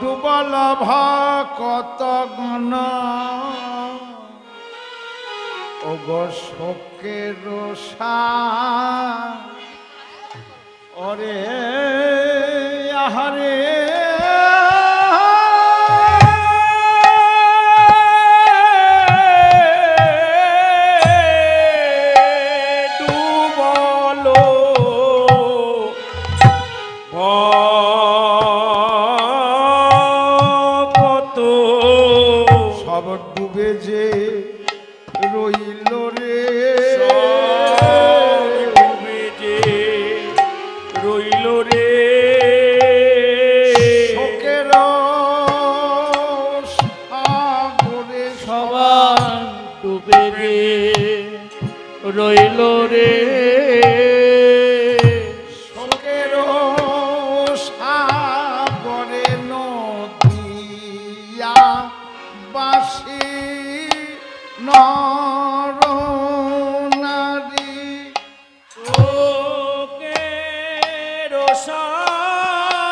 Double কত গণ ওগো শোকের ওরে আহারে রইল রে শোকের সাগরে নদিয়া বাসি নর নারী শোকের সাগরে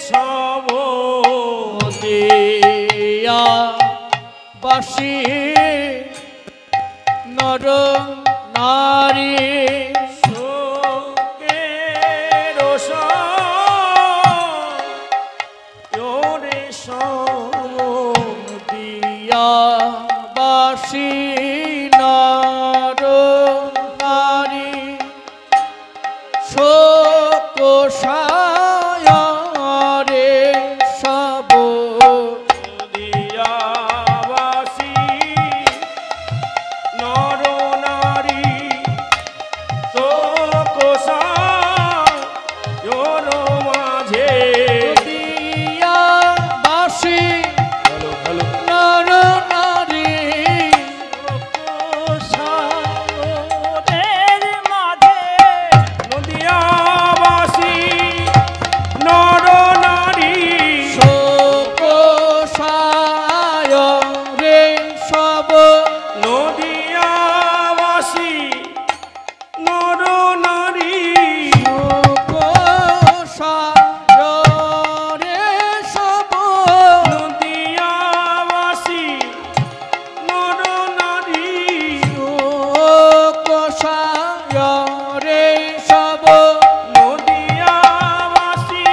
সব দিয়া বাসি নর নারী শোকের সাগরে সব দিয়া বাসি নর নারী শোক সায়রে সব দিয়া বাসি নর নারী শোক সায়র মাঝে দিয়া বাসি নর নারী শোক সায়রের মাঝে নদিয়া বাসি নর নারী শোক সায়রে সব নদিয়া বাসি নর নারী শোক সায়রে সব নদিয়া বাসি নর নারী শোক সায়রে সব নদিয়া বাসি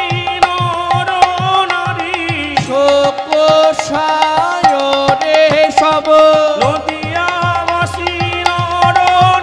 নর নারী শোক সায়রে সব নদিয়া বাসি নর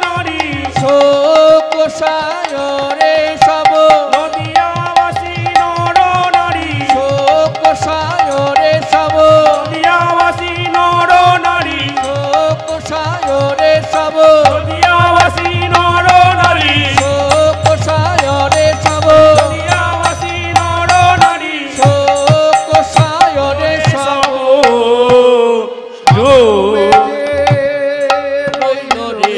নারী শোক সায়রে সব নদিয়া বাসি নর নারী শোক সায়রে সব নদিয়া বাসি নর নারী শোক সায়রে সব নদিয়া বাসি নর নারী শোক সায়রে সব নদিয়া বাসি নর নারী শোক সায়রে সব রইল রে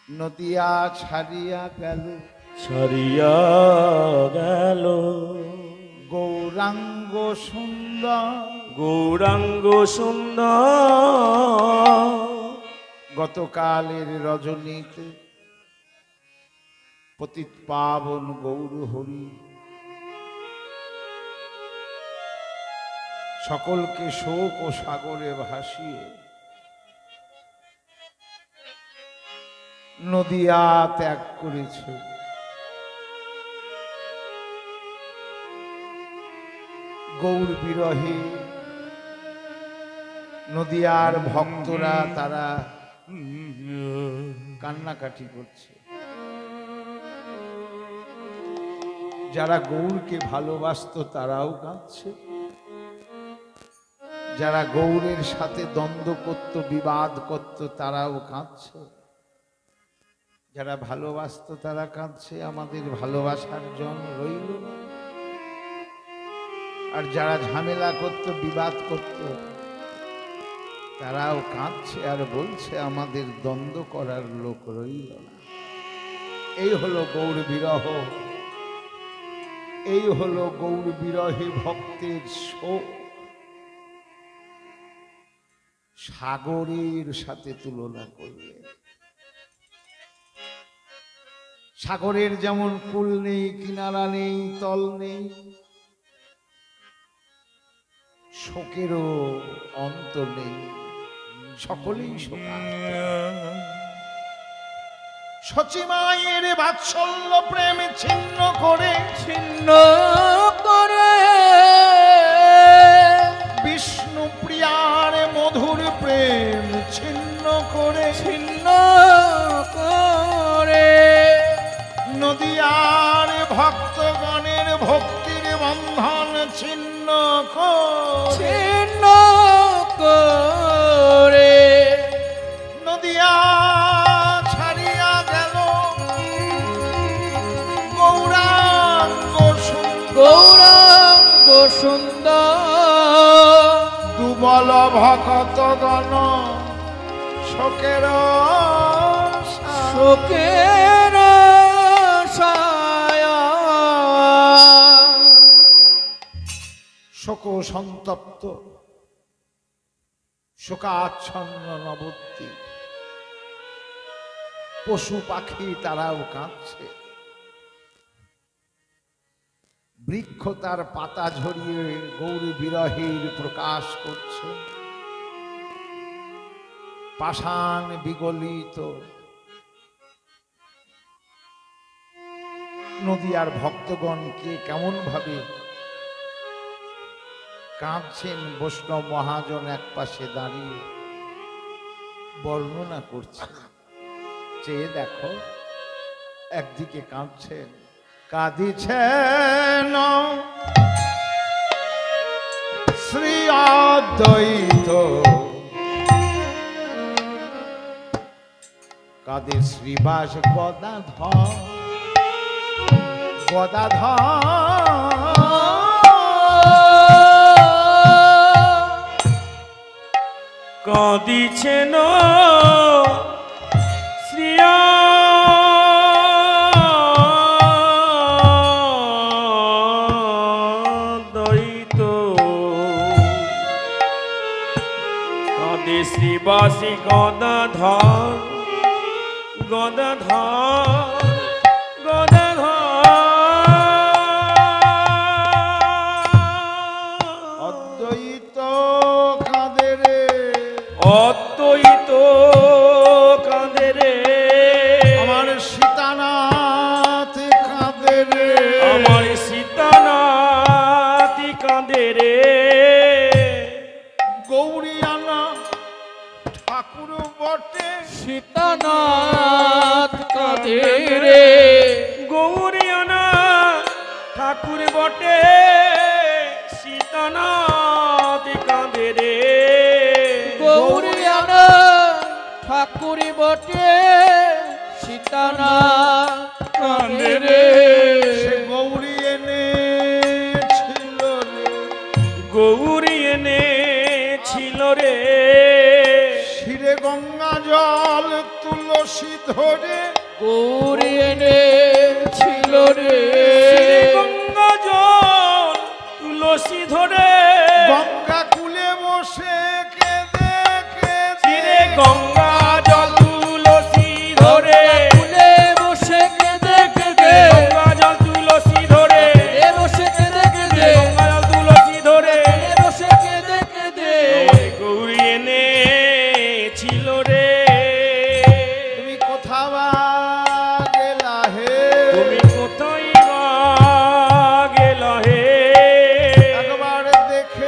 নদিয়া ছাড়িয়া গেল গৌরাঙ্গ সুন্দর গৌরাঙ্গ সুন্দর গতকালের রজনীতে পতিত পাবন গৌর হরি সকলকে শোক ও সাগরে ভাসিয়ে নদিয়া ত্যাগ করেছে। গৌর বিরহে নদিয়ার ভক্তরা তারা কান্নাকাটি করছে। যারা গৌরকে ভালোবাসতো তারাও কাঁদছে, যারা গৌরের সাথে দ্বন্দ্ব করত, বিবাদ করত, তারাও কাঁদছে। যারা ভালোবাসতো তারা কাঁদছে, আমাদের ভালোবাসার জন রইল না। আর যারা ঝামেলা করত, বিবাদ করত, তারাও কাঁদছে আর বলছে আমাদের দ্বন্দ্ব করার লোক রইল না। এই হলো গৌর বিরহ, এই হলো গৌর বিরহে ভক্তের শোক। সাগরের সাথে তুলনা করলে। সাগরের যেমন কূল নেই, কিনারা নেই, তল নেই, শোকেরও অন্ত নেই, সকলেই শোকার্ত। সচিমায়ের বাৎসল্য প্রেম ছিন্ন করে বিষ্ণু প্রিয়ার মধুর প্রেম ছিন্ন করে নদিয়ার ভক্তগণের ভক্তির বন্ধন ছিন্ন করে নদিয়া ছাড়িয়া গেল গৌরাঙ্গ সুন্দর দুবল ভক্তগণ শোকের শোক সন্তপ্ত শোকাচ্ছন্ন নবদ্বীপ, পশু পাখি তারাও কাঁদছে। বৃক্ষ তার পাতা ঝরিয়ে গৌরী বিরহের প্রকাশ করছে। পাষাণ বিগলিত নদিয়ার ভক্তগণকে কেমন ভাবে কাঁদছেন বৈষ্ণব মহাজন এক পাশে দাঁড়িয়ে বর্ণনা করছেন। চেয়ে দেখো, একদিকে কাঁদছেন, কাঁদিছেন শ্রী অদ্বৈত, কাঁদে শ্রীবাস গদাধর কাঁদিছেন শ্রী অদ্বৈত, কাঁদে শ্রীবাসী গদাধর অদ্বৈত কাঁদে রে, অদ্বৈত কাঁদে রে, আমার সীতানাথ কাঁদে রে, আমার সীতানাথ কাঁদে রে, গৌরিয়ানা ঠাকুর বটে সীতানাথ কাঁদে রে, গৌরিয়ানা ঠাকুর বটে সীতানাথ কাঁদে রে, গৌরিয়ানা ঠাকুর বটে সীতানাথ কাঁদে রে, সে গৌরী এনে ছিল রে, গৌরী এনে ছিল রে, শিরে গঙ্গা জল তুলসী ধরে, গৌরী এনে ছিল রে, গঙ্গা জল তুলসী ধরে, গঙ্গা কুলে বসে কেঁদে চিরে কেঁদে গঙ্গা জল তুলসী ধরে, কুলে বসে কেঁদে কেঁদে, গঙ্গা জল তুলসী ধরে, বসে কেঁদে কেঁদে, গঙ্গা জল তুলসী ধরে, বসে কেঁদে কেঁদে, গৌরী এনে ছিল রে। তুমি কোথা বা গেলা হে, তুমি কোথায় বা গেলা হে, একবার দেখে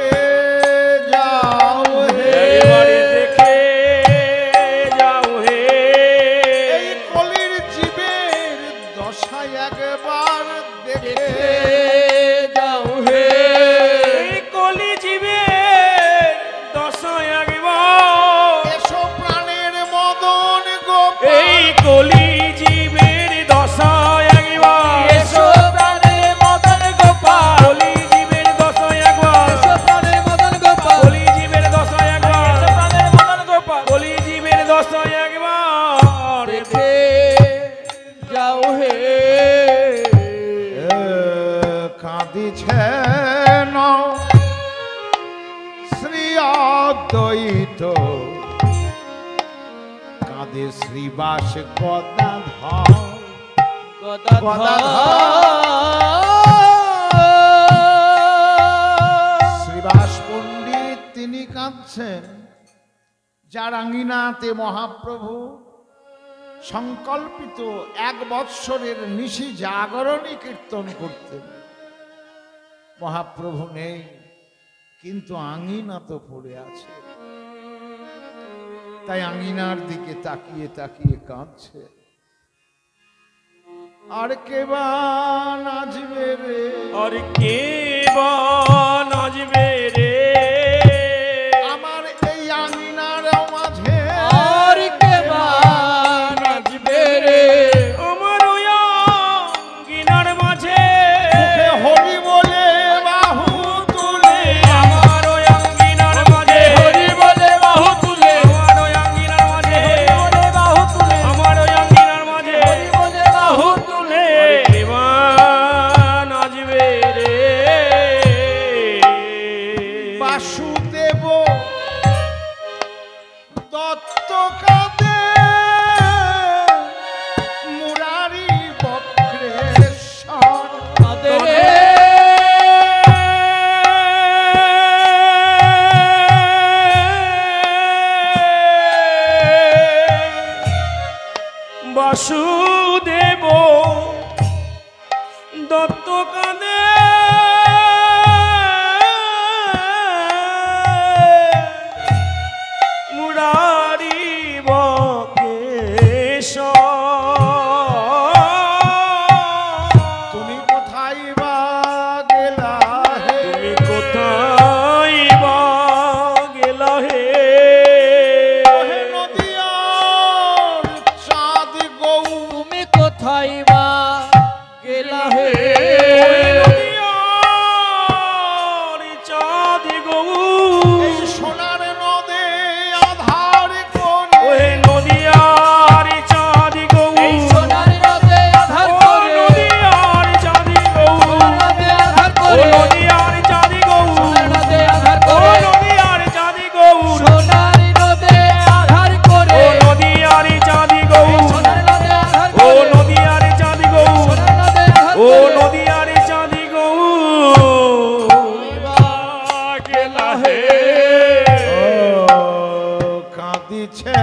অদ্বৈত কাঁদে শ্রীবাস গদাধর শ্রীবাস পণ্ডিত তিনি কাঁদছেন, যার আঙ্গিনাতে মহাপ্রভু সংকল্পিত 1 বৎসরের নিশি জাগরণী কীর্তন করতেন। মহাপ্রভু নেই, কিন্তু আঙ্গিনা তো পড়ে আছে, তাই আঙ্গিনার দিকে তাকিয়ে তাকিয়ে কাঁদছে। আর কে বা নাচবে রে, আর কে বা নাচবে রে আমার এই আঙ্গিনার মাঝে, আর কে বা নাচবে রে আমার ওই আঙ্গিনার মাঝে, মুখে হরি বলে বাহু তুলে, আমার ওই আঙ্গিনার মাঝে, হরি বলে বাহু তুলে, আমার ওই আঙ্গিনার মাঝে, বলে বাহু তুলে, আমার ওই আঙ্গিনার মাঝে, হরি বলে বাহু তুলে, কে বা নাচবে রে বাসুদেব দত্ত কাঁদে, মুরারি বক্রেশ্বর কাঁদে রে বাসুদেব দত্ত কাঁদে, মুরারি বক্রেশ্বর তুমি কোথায় বা গেলা হে, তুমি কোথায় বা গেলা হে ওহে নদিয়ার চাঁদ গৌ, তুমি কোথায় বা গেলা হে নদিয়ার চাঁদ গৌ এই সোনার নদে আধার করে, ওহে নদিয়ার চাঁদ গৌ এই সোনার নদে আধার ও করে, নদিয়ার চাঁদ গৌ সোনার নদে আধার ও করে, নদিয়ার চাঁদ গৌ সোনার নদে আধার ও করে, নদিয়ার চাঁদ গৌ সোনার নদে আধার করে, ও নদিয়ার চাঁদ গৌ সোনার নদে আধার ও করে, নদিয়ার চাঁদ গৌ সোনার নদে আধার ও করে, নদিয়ার চাঁদ গৌ গেলা হে ও কাঁদিছে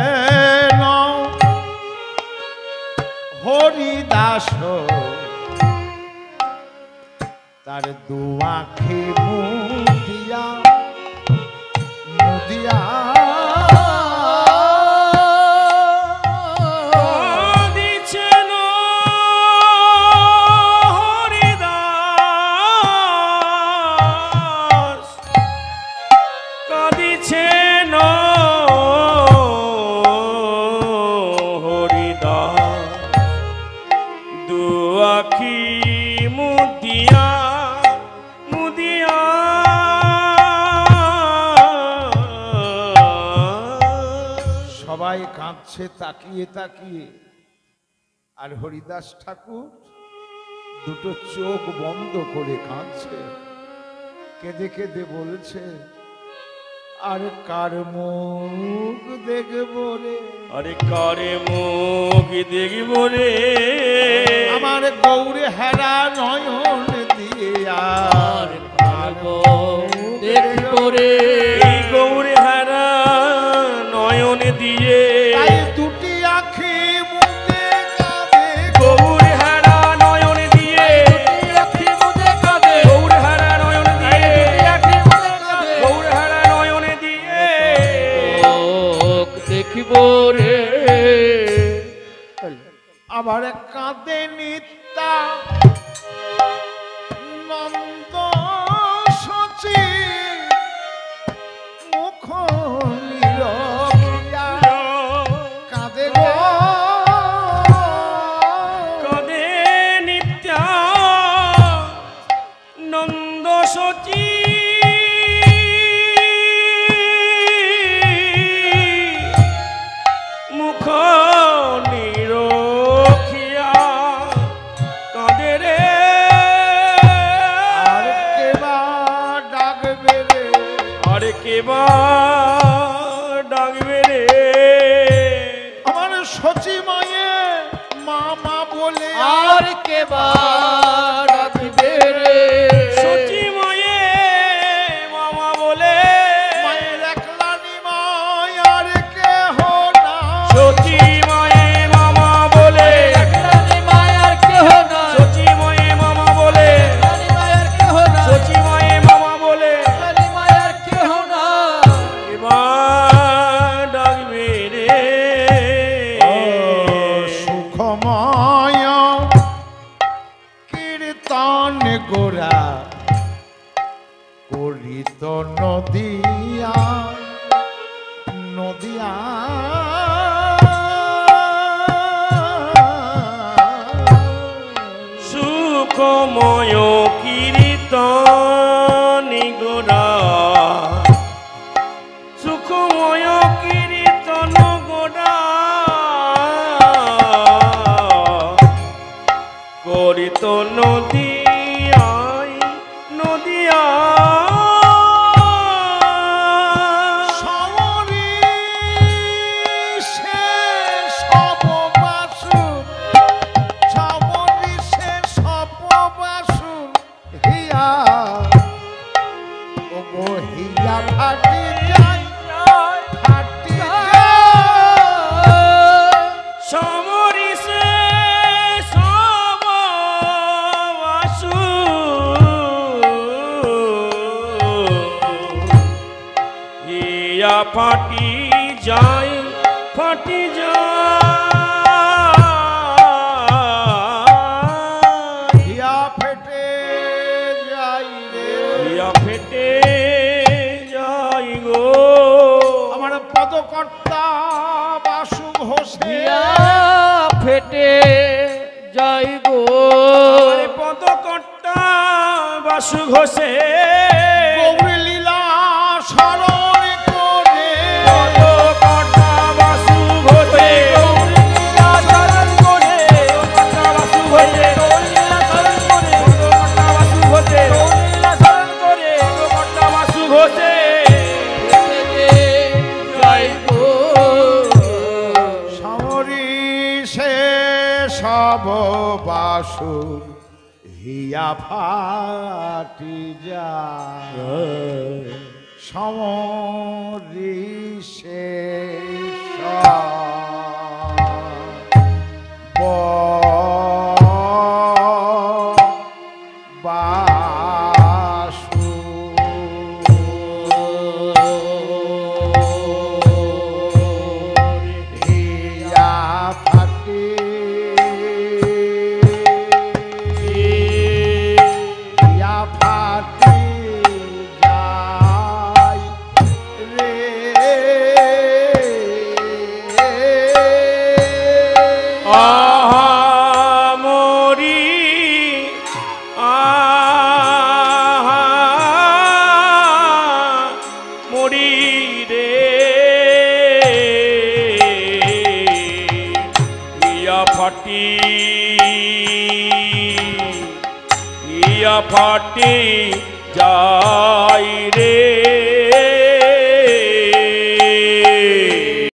হরিদাস, তার দুয়াখি মুদিয়া মুদিয়া দিছেন হরিদাস কাঁদিছেন হরিদাস দুয়াখি মুদিয়া মুদিয়া সবাই কাঁদছে তাকিয়ে তাকিয়ে, আর হরিদাস ঠাকুর দুটো চোখ বন্ধ করে কাঁদছে, কেঁদে কেঁদে বলছে, আর কার মুখ দেখবো রে, আরে কারে মুখ দেখব রে আমার গৌরে হেরা নয়ন দিয়ে আর পারবো দেখব রে এই গৌরে হারা নয়ন দিয়ে তাই দুটি আখি মুখে কাঁদে গৌরে হারা নয়ন দিয়ে দুটি আখি মুদে কাঁদে, গৌরে হারা নয়ন দিয়ে দুটি আখি মুদে কাঁদে, গৌরে হারা নয়ন দিয়ে চোখ দেখিব রে আবার কাঁদে নিত্যা নন্দ সচি মুখ নিরখিয়া কাঁদে গো কাঁদে নিত্যা নন্দ সচি মুখ নিরখিয়া কাঁদে রে আর কেবা ডাকবে রে আর কেবা ডাকবে রে আমার সচি মায়ে মা মা বলে আর কে বা ডাকবে রে সচি মায়ে মামা বলে মায়ের একলানি মায় আর কেহ না সচি মায়ে মামা বলে একলানি মায়ার কেহ নাই সচি মায়ে মামা বলে একলানি মায়ার কেহ নাই সচি মায়ে মামা বলে একলানি মায়ার কেহ নাই এবার ডাকবে রে সুখময় কীর্তন গোরা করিত নদিয়া নদিয়া সুখময় কীর্তন গোরা সুখময় কীর্তন গোরা করিত নদিয়ায় নদিয়া সমরি সে সব বাসুর সমরি সে সব বাসুর হিয়া ও গো হিয়া ফাটি যায় ফাটি যায় সমরিসে সব বাসু ইয়া ফাটি যায় ফাটি যায় হিয়া ফেটে যাই রে ইয়া ফেটে যায় গো আমার পদকর্তা বাসু ঘোষে দিয়া ফেটে যাই গো আরে পদকর্তা বাসু ঘোষে গৌরী লীলা স্মরণ করে পদকর্তা বাসু ঘোষে লীলা স্মরণ করে পদকর্তা বাসু ঘোষে লীলা স্মরণ করে পদকর্তা বাসু ঘোষে লীলা স্মরণ করে পদকর্তা বাসু ঘোষে ফেটে যাই গো সমরি সে সব বাসুর হিয়া ফাটি যায় সমরি সে সব বাসুর হিয়া ফাটি হিয়া ফাটি যায় রে আহা মরি আহা মরি রে ইয়া ফাটি যায় রে